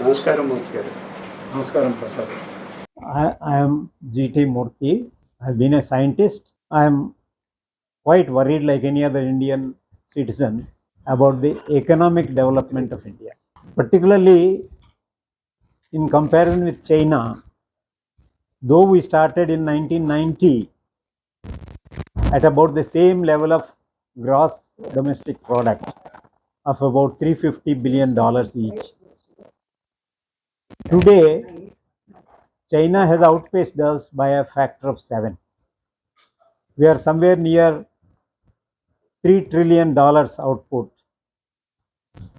నమస్కారం మూర్తి గారు. Namaskaram, Prasad. I am G.T. Murthy. I have been a scientist. I am quite worried, like any other Indian citizen, about the economic development of India. Particularly in comparison with China, though we started in 1990 at about the same level of gross domestic product of about $350 billion each. Today, China has outpaced us by a factor of 7. We are somewhere near $3 trillion output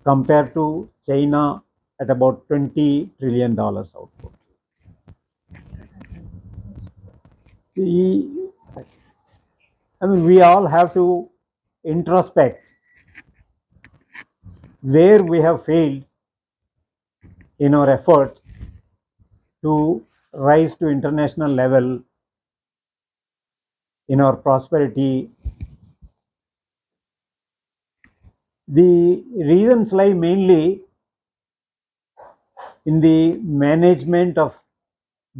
compared to China at about $20 trillion output. We all have to introspect where we have failed in our effort to rise to international level in our prosperity. The reasons lie mainly in the management of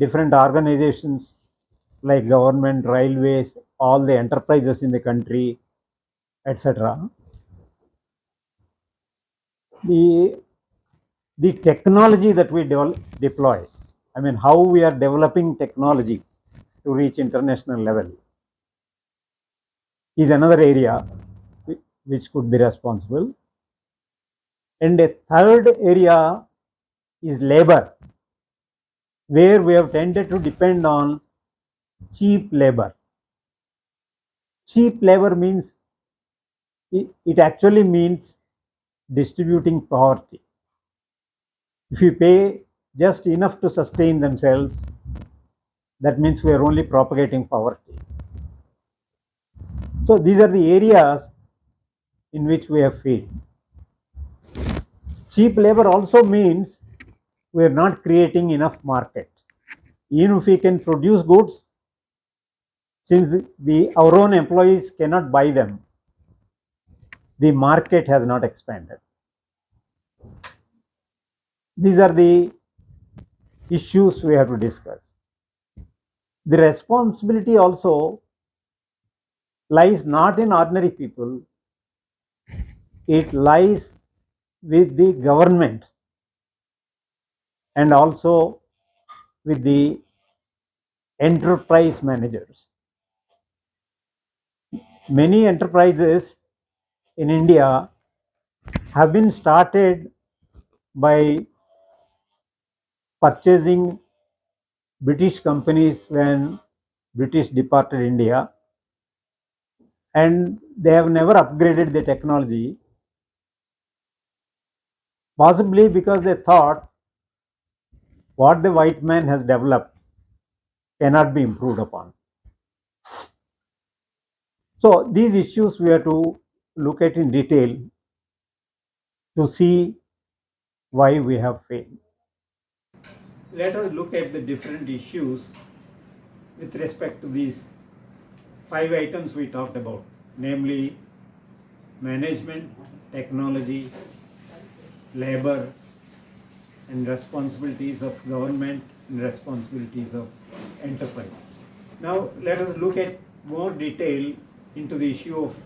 different organizations like government, railways, all the enterprises in the country, etc. The technology that we deploy, how we are developing technology to reach international level is another area which could be responsible. And a third area is labor, where we have tended to depend on cheap labor. Cheap labor means, it actually means distributing poverty. If you pay just enough to sustain themselves, that means we are only propagating poverty. So these are the areas in which we have failed. Cheap labor also means we are not creating enough market. Even if we can produce goods, since our own employees cannot buy them, the market has not expanded. These are the issues we have to discuss. The responsibility also lies not in ordinary people, it lies with the government and also with the enterprise managers. Many enterprises in India have been started by purchasing British companies when British departed India, and they have never upgraded the technology, possibly because they thought what the white man has developed cannot be improved upon. So these issues we have to look at in detail to see why we have failed. Let us look at the different issues with respect to these 5 items we talked about, namely management, technology, labor, and responsibilities of government and responsibilities of enterprises. Now let us look at more detail into the issue of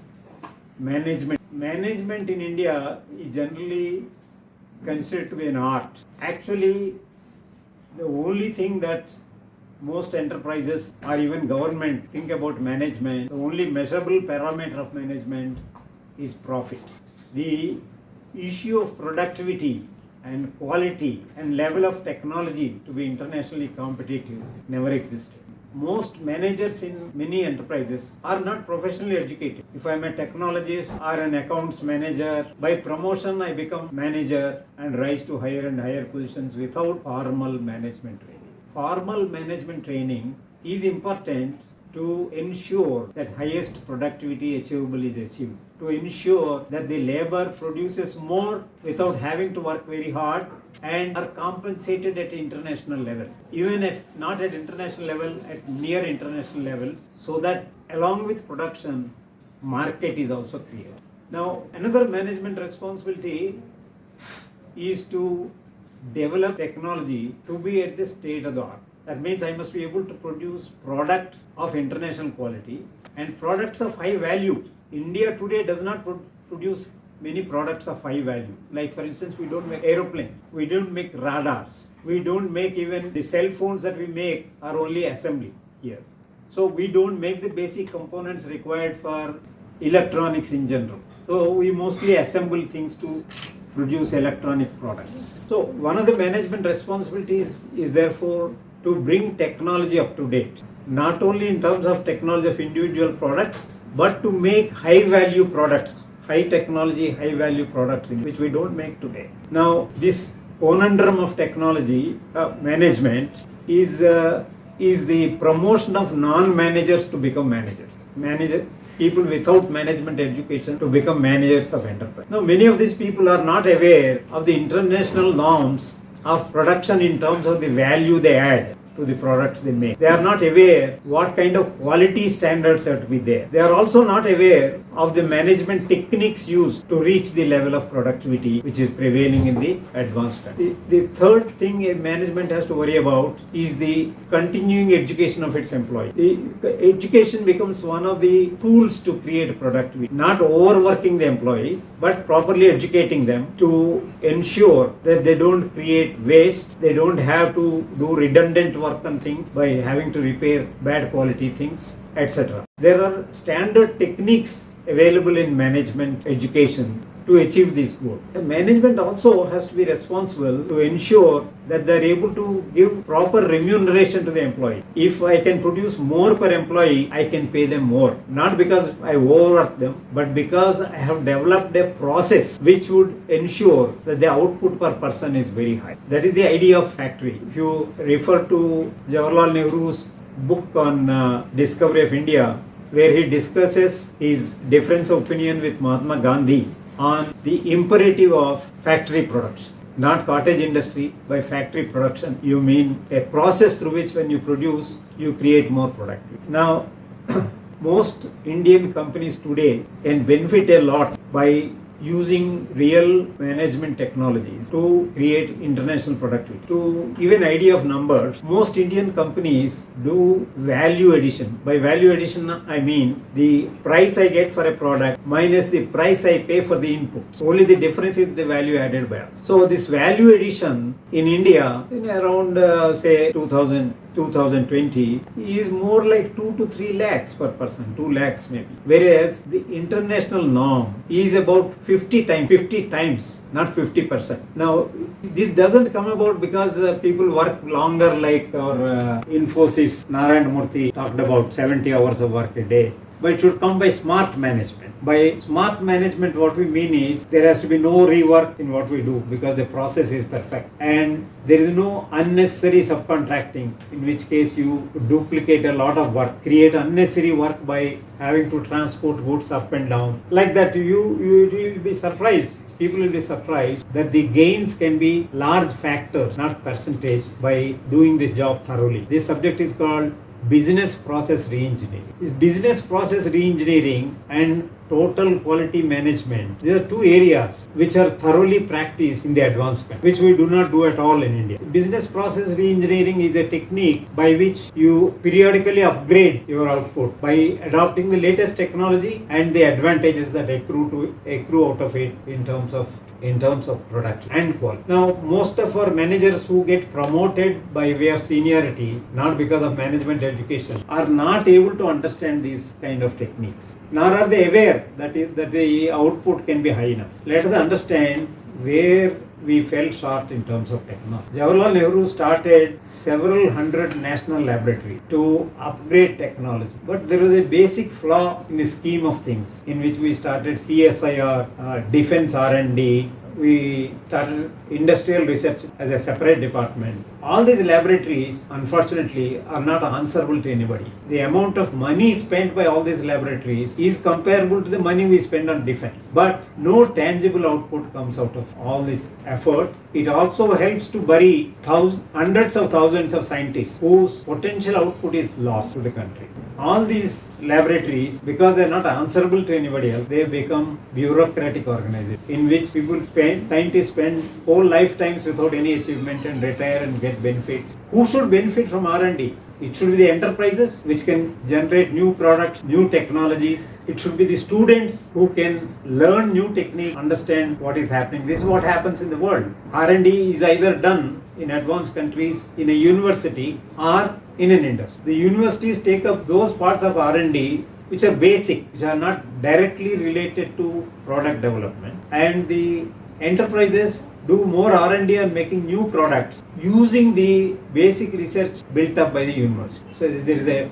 management. Management in India is generally considered to be an art. Actually, the only thing that most enterprises or even government think about management, the only measurable parameter of management is profit. The issue of productivity and quality and level of technology to be internationally competitive never existed. Most managers in many enterprises are not professionally educated. If I am a technologist or an accounts manager, by promotion I become manager and rise to higher and higher positions without formal management training. Formal management training is important to ensure that highest productivity achievable is achieved, to ensure that the labor produces more without having to work very hard and are compensated at international level, even if not at international level, at near international levels, so that along with production, market is also created. Now, another management responsibility is to develop technology to be at the state of the art. That means I must be able to produce products of international quality and products of high value. India today does not produce many products of high value. Like for instance, we don't make aeroplanes, we don't make radars, we don't make even the cell phones that we make are only assembly here. So we don't make the basic components required for electronics in general. So we mostly assemble things to produce electronic products. So one of the management responsibilities is therefore to bring technology up to date, not only in terms of technology of individual products, but to make high value products, high technology, high value products which we don't make today. Now this conundrum of technology management is the promotion of non-managers to become managers. People without management education to become managers of enterprise. Now many of these people are not aware of the international norms of production in terms of the value they add to the products they make. They are not aware what kind of quality standards have to be there. They are also not aware of the management techniques used to reach the level of productivity which is prevailing in the advanced country. The third thing a management has to worry about is the continuing education of its employees. The education becomes one of the tools to create productivity, not overworking the employees, but properly educating them to ensure that they don't create waste, they don't have to do redundant work on things by having to repair bad quality things, etc. There are standard techniques available in management education to achieve this goal. The management also has to be responsible to ensure that they are able to give proper remuneration to the employee. If I can produce more per employee, I can pay them more. Not because I overwork them, but because I have developed a process which would ensure that the output per person is very high. That is the idea of factory. If you refer to Jawaharlal Nehru's book on discovery of India, where he discusses his difference of opinion with Mahatma Gandhi on the imperative of factory production, not cottage industry. By factory production, you mean a process through which when you produce, you create more productivity. Now, most Indian companies today can benefit a lot by using real management technologies to create international productivity. To give an idea of numbers, most Indian companies do value addition. By value addition, I mean the price I get for a product minus the price I pay for the inputs. Only the difference is the value added by us. So this value addition in India, in around say 2020, is more like 2 to 3 lakhs per person, 2 lakhs maybe. Whereas the international norm is about 50 times, not 50%. Now, this doesn't come about because people work longer, like our Infosys, Narayan Murthy talked about 70 hours of work a day. But it should come by smart management. By smart management, what we mean is there has to be no rework in what we do because the process is perfect. And there is no unnecessary subcontracting, in which case you duplicate a lot of work, create unnecessary work by having to transport goods up and down. Like that, you will be surprised. People will be surprised that the gains can be large factors, not percentage, by doing this job thoroughly. This subject is called business process reengineering. This business process reengineering and total quality management, these are two areas which are thoroughly practiced in the advanced country, which we do not do at all in India. Business process reengineering is a technique by which you periodically upgrade your output by adopting the latest technology and the advantages that accrue out of it in terms of production and quality. Now, most of our managers who get promoted by way of seniority, not because of management education, are not able to understand these kind of techniques, nor are they aware that the output can be high enough. Let us understand where we fell short in terms of technology. Jawaharlal Nehru started several hundred national laboratories to upgrade technology. But there was a basic flaw in the scheme of things, in which we started CSIR, defense R&D, we started industrial research as a separate department. All these laboratories, unfortunately, are not answerable to anybody. The amount of money spent by all these laboratories is comparable to the money we spend on defense. But no tangible output comes out of all this effort. It also helps to bury hundreds of thousands of scientists whose potential output is lost to the country. All these laboratories, because they are not answerable to anybody else, they become bureaucratic organizations in which people spend scientists spend whole lifetimes without any achievement and retire and get benefits. Who should benefit from R&D? It should be the enterprises which can generate new products, new technologies. It should be the students who can learn new techniques, understand what is happening. This is what happens in the world. R&D is either done in advanced countries in a university or in an industry. The universities take up those parts of R&D which are basic, which are not directly related to product development, and the enterprises do more R&D on making new products using the basic research built up by the university. So there is a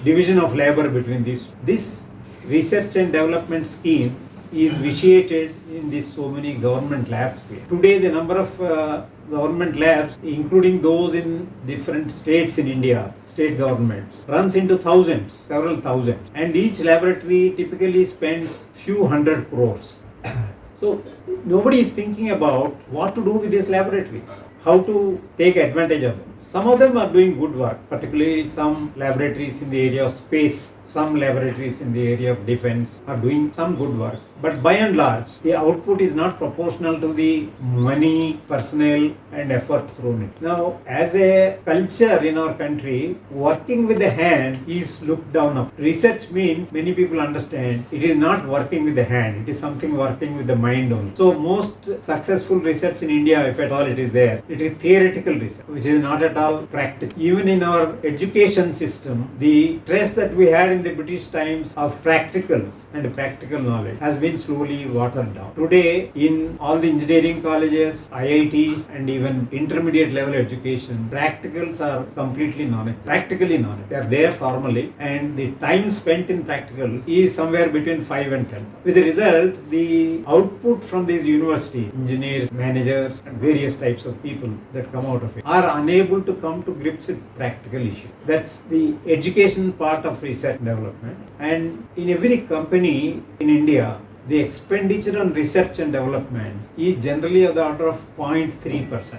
division of labor between these. This research and development scheme is vitiated in these so many government labs here. Today the number of government labs, including those in different states in India, state governments, runs into thousands, several thousands, and each laboratory typically spends few hundred crores. So nobody is thinking about what to do with these laboratories, how to take advantage of them. Some of them are doing good work, particularly some laboratories in the area of space, some laboratories in the area of defense are doing some good work. But by and large, the output is not proportional to the money, personnel and effort thrown in. Now, as a culture in our country, working with the hand is looked down upon. Research means, many people understand, it is not working with the hand, it is something working with the mind only. So most successful research in India, if at all it is there, it is theoretical research, which is not at all practical. Even in our education system, the stress that we had in the British times of practicals and practical knowledge has been slowly watered down. Today, in all the engineering colleges, IITs and even intermediate level education, practicals are completely practically non-existent. They are there formally, and the time spent in practicals is somewhere between 5 and 10. With the result, the output from these universities, engineers, managers and various types of people that come out of it are unable to come to grips with practical issues. That's the education part of research and development. And in every company in India, the expenditure on research and development is generally of the order of 0.3%.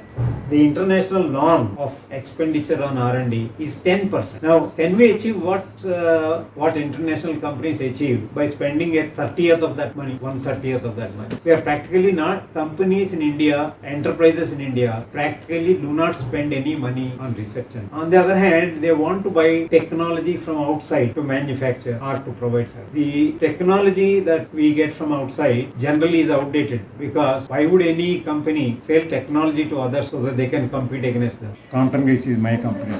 The international norm of expenditure on R&D is 10%. Now, can we achieve what international companies achieve by spending a 30th of that money, 1/30th of that money? We are practically not, companies in India, enterprises in India, practically do not spend any money on research. On the other hand, they want to buy technology from outside to manufacture or to provide service. The technology that we get from outside generally is outdated, because why would any company sell technology to others so that they can compete against them? Compton Grease is my company,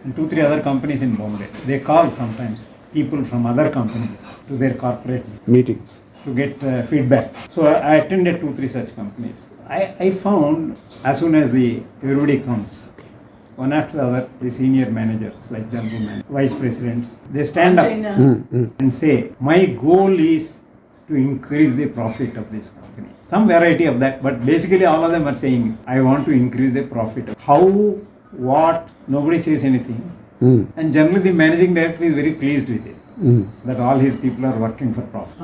and 2-3 other companies in Bombay. They call sometimes people from other companies to their corporate meetings to get feedback. So I attended 2-3 such companies. I found as soon as everybody comes, one after the other, the senior managers like general managers, vice presidents, they stand up and say, my goal is to increase the profit of this company. Some variety of that, but basically all of them are saying, I want to increase the profit. How, what, nobody says anything. And generally the managing director is very pleased with it. That all his people are working for profit.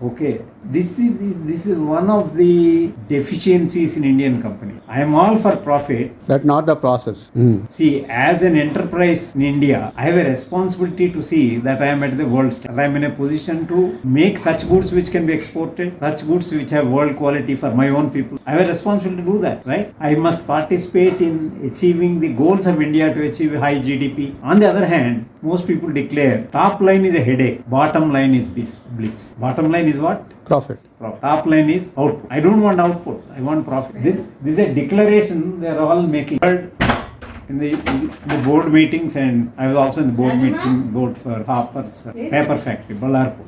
Okay, this is one of the deficiencies in Indian company. I am all for profit, but not the process. See, as an enterprise in India, I have a responsibility to see that I am at the world standard. I am in a position to make such goods which can be exported, such goods which have world quality for my own people. I have a responsibility to do that, right? I must participate in achieving the goals of India to achieve a high GDP. On the other hand, most people declare top line is a headache, bottom line is bliss. Bottom line is what? Profit. Top line is output. I don't want output, I want profit. This is a declaration they are all making. In the board meetings, and I was also in the board for Harper's paper factory, Ballarpur.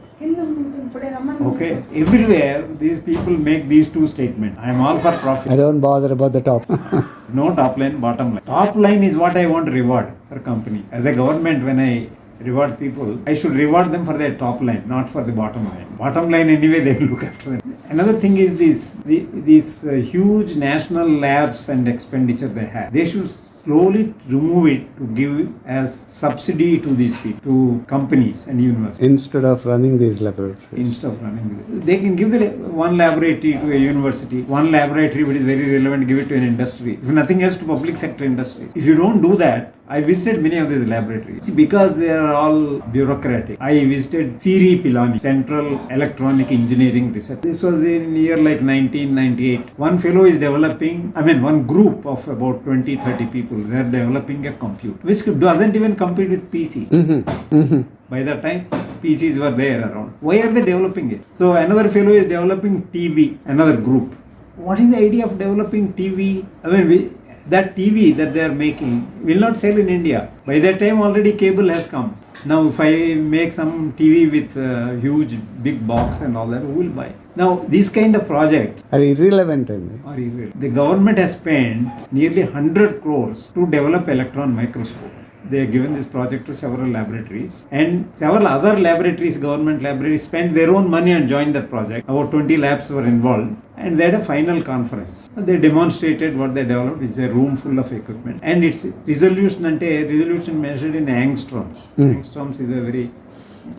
Okay, everywhere these people make these two statements. I am all for profit. I don't bother about the top. No top line, bottom line. Top line is what I want to reward for companies. As a government, when I reward people, I should reward them for their top line, not for the bottom line. Bottom line anyway, they will look after them. Another thing is these huge national labs and expenditure they have. They should slowly remove it to give as subsidy to these people, to companies and universities. Instead of running these laboratories. They can give one laboratory to a university, one laboratory which is very relevant, give it to an industry. If nothing else, to public sector industries. If you don't do that, I visited many of these laboratories. See, because they are all bureaucratic. I visited Siri Pilani, Central Electronic Engineering Research. This was in year like 1998. One fellow is developing, one group of about 20, 30 people, they are developing a computer, which doesn't even compete with PC. By that time, PCs were there around. Why are they developing it? So another fellow is developing TV, another group. What is the idea of developing TV? That TV that they are making will not sell in India. By that time already cable has come. Now if I make some TV with a huge big box and all that, who will buy? Now these kind of projects are irrelevant. The government has spent nearly 100 crores to develop electron microscope. They have given this project to several laboratories, and several other laboratories, government laboratories, spent their own money and joined that project. About 20 labs were involved, and they had a final conference. They demonstrated what they developed. It's a room full of equipment, and its resolution measured in angstroms. Angstroms is a very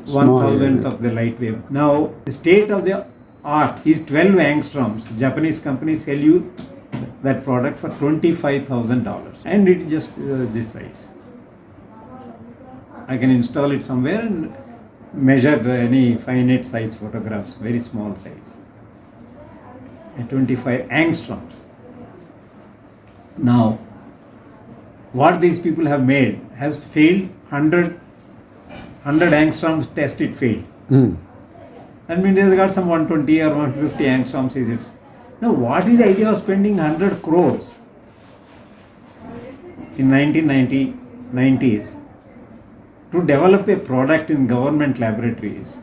1,000th of the light wave. Now, the state of the art is 12 angstroms. Japanese companies sell you that product for $25,000, and it just this size. I can install it somewhere and measure any finite size photographs, very small size. At 25 angstroms. Now, what these people have made has failed. 100 angstroms test, it failed. That means they have got some 120 or 150 angstroms is it. Now, what is the idea of spending 100 crores in 1990s to develop a product in government laboratories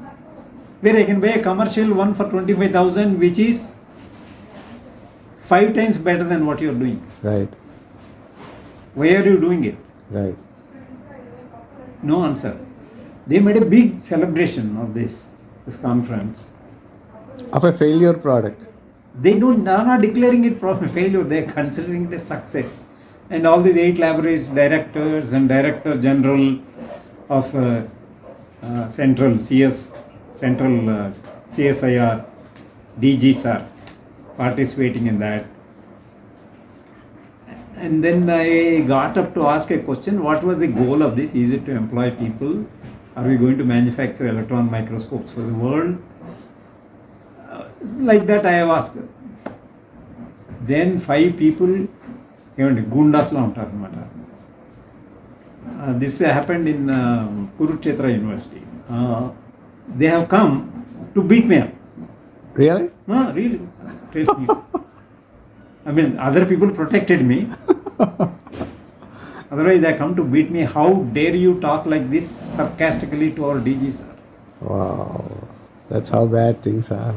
where I can buy a commercial one for 25,000, which is 5 times better than what you are doing? Right. Why are you doing it? Right. No answer. They made a big celebration of this conference. Of a failure product. They are not declaring it failure, they are considering it a success. And all these 8 laboratories, directors and director general of Central CSIR, DGs are participating in that. And then I got up to ask a question, what was the goal of this? Is it to employ people? Are we going to manufacture electron microscopes for the world? Like that I have asked. Then 5 people, Gundas la untaru anamata. This happened in Kurukshetra University. They have come to beat me up. Really? No, really. Other people protected me. Otherwise, they come to beat me. How dare you talk like this sarcastically to our DG sir? Wow. That's how bad things are.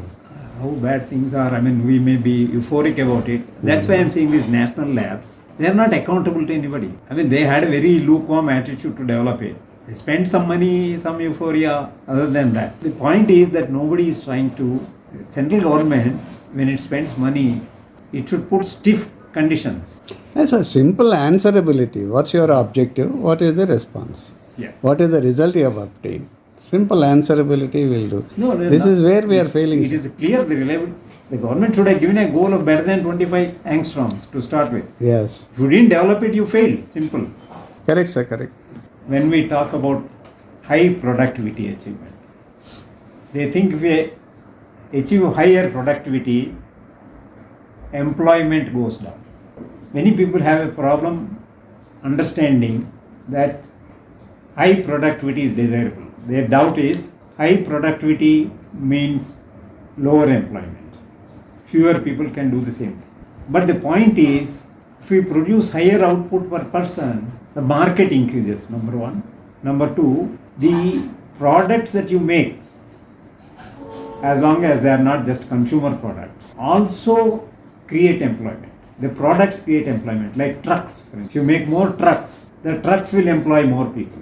How bad things are. We may be euphoric about it. That's why I'm saying these national labs, they are not accountable to anybody. They had a very lukewarm attitude to develop it. They spent some money, some euphoria, other than that. The point is that nobody is trying to, central government, when it spends money, it should put stiff conditions. That's a simple answerability. What's your objective? What is the response? Yeah. What is the result you have obtained? Simple answerability will do. This is where we are failing. It is clear the government should have given a goal of better than 25 angstroms to start with. Yes. If you didn't develop it, you failed. Simple. Correct, sir, correct. When we talk about high productivity achievement, they think if we achieve higher productivity, employment goes down. Many people have a problem understanding that high productivity is desirable. Their doubt is high productivity means lower employment. Fewer people can do the same thing. But the point is, if we produce higher output per person, the market increases, number one. Number two, the products that you make, as long as they are not just consumer products, also create employment. The products create employment, like trucks. If you make more trucks, the trucks will employ more people.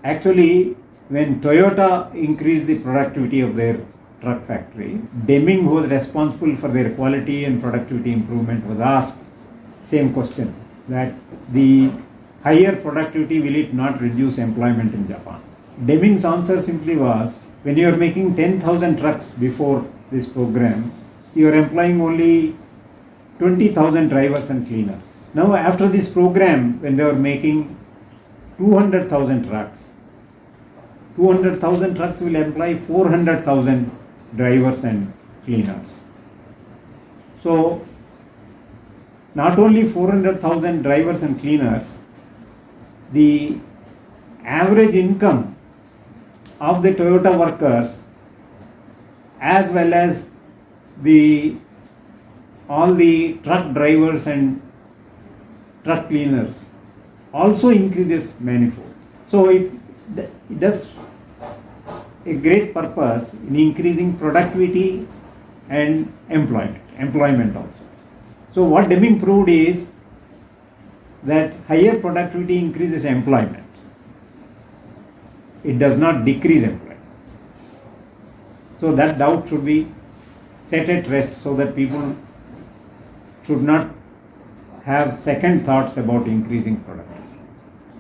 Actually, when Toyota increased the productivity of their truck factory, Deming, who was responsible for their quality and productivity improvement, was asked same question, that the higher productivity, will it not reduce employment in Japan? Deming's answer simply was, when you are making 10,000 trucks before this program, you are employing only 20,000 drivers and cleaners. Now, after this program, when they were making 200,000 trucks, 200,000 trucks will employ 400,000 drivers and cleaners. So, not only 400,000 drivers and cleaners, the average income of the Toyota workers as well as all the truck drivers and truck cleaners also increases manifold. So it does a great purpose in increasing productivity and employment also. So what Deming proved is that higher productivity increases employment. It does not decrease employment. So that doubt should be set at rest so that people should not have second thoughts about increasing productivity.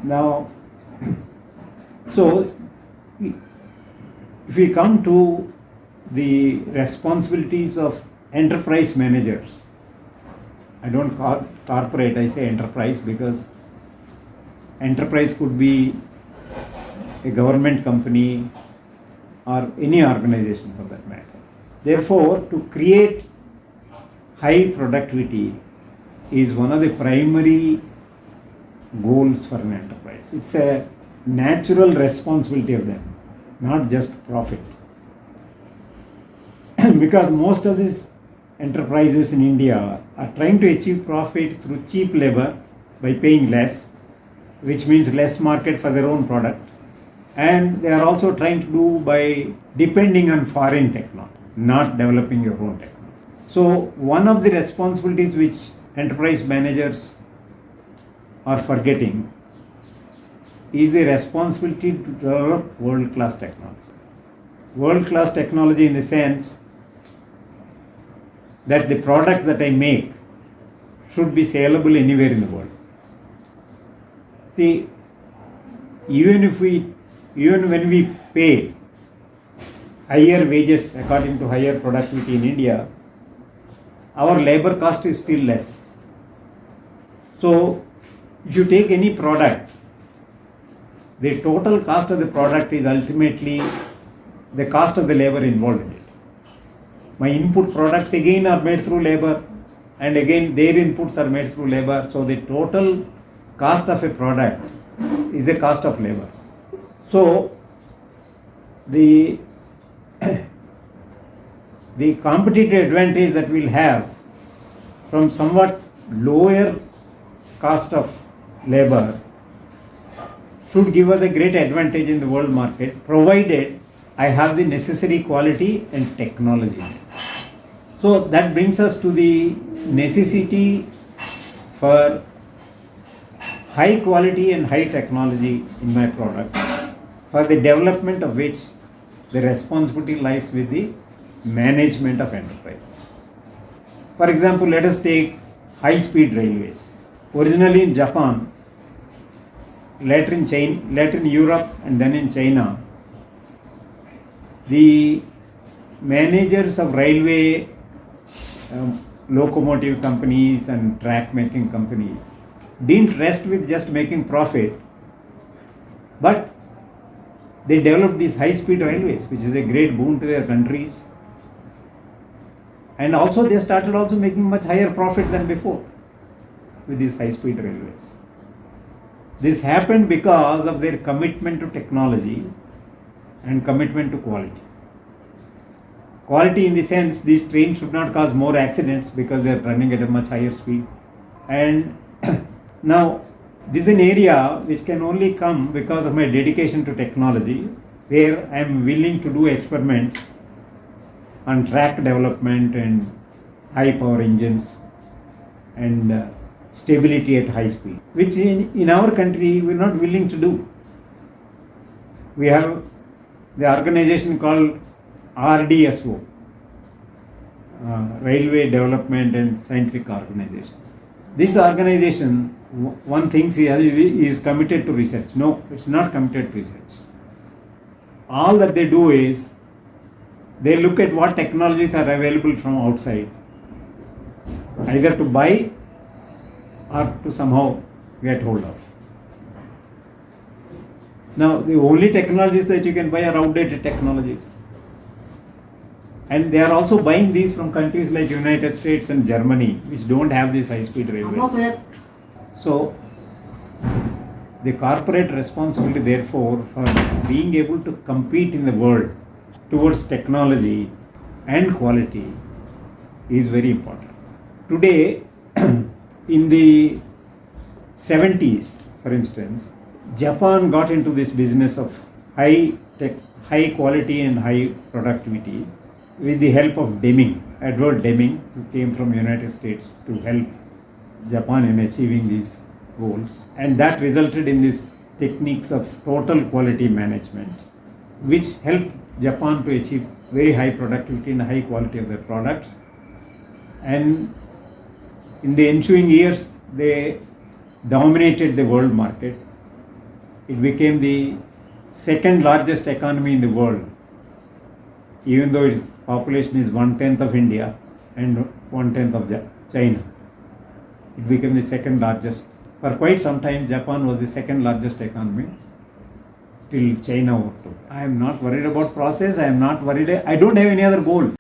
Now, so if we come to the responsibilities of enterprise managers, I don't call corporate, I say enterprise because enterprise could be a government company or any organization for that matter. Therefore, to create high productivity is one of the primary goals for an enterprise. It's a natural responsibility of them, not just profit. Because most of these enterprises in India are trying to achieve profit through cheap labor by paying less, which means less market for their own product, and they are also trying to do by depending on foreign technology, not developing your own technology. So one of the responsibilities which enterprise managers are forgetting is the responsibility to develop world-class technology. World-class technology in the sense that the product that I make should be saleable anywhere in the world. See, even when we pay higher wages according to higher productivity in India, our labor cost is still less. So, if you take any product, the total cost of the product is ultimately the cost of the labor involved in it. My input products again are made through labor, and again their inputs are made through labor. So the total cost of a product is the cost of labor. So the competitive advantage that we'll have from somewhat lower cost of labor should give us a great advantage in the world market, provided I have the necessary quality and technology. So that brings us to the necessity for high quality and high technology in my product, for the development of which the responsibility lies with the management of enterprise. For example, let us take high-speed railways. Originally in Japan, later in Europe, and then in China, the managers of railway locomotive companies and track making companies didn't rest with just making profit, but they developed these high-speed railways, which is a great boon to their countries. And also they started also making much higher profit than before with these high-speed railways. This happened because of their commitment to technology and commitment to quality. Quality in the sense these trains should not cause more accidents because they are running at a much higher speed. And now this is an area which can only come because of my dedication to technology, where I am willing to do experiments on track development and high power engines and stability at high speed, which in our country we are not willing to do. We have the organization called RDSO, Railway Development and Scientific Organization. This organization, one thinks he is committed to research. No, it's not committed to research. All that they do is they look at what technologies are available from outside, either to buy are to somehow get hold of. Now, the only technologies that you can buy are outdated technologies. And they are also buying these from countries like United States and Germany, which don't have these high-speed railways. So, the corporate responsibility, therefore, for being able to compete in the world towards technology and quality is very important. Today, in the 70s, for instance, Japan got into this business of high tech, high quality and high productivity with the help of Deming, Edward Deming, who came from United States to help Japan in achieving these goals. And that resulted in these techniques of total quality management, which helped Japan to achieve very high productivity and high quality of their products. And in the ensuing years, they dominated the world market. It became the second largest economy in the world, even though its population is 1/10 of India and 1/10 of China. It became the second largest. For quite some time, Japan was the second largest economy till China overtook. I am not worried about process. I am not worried. I don't have any other goal.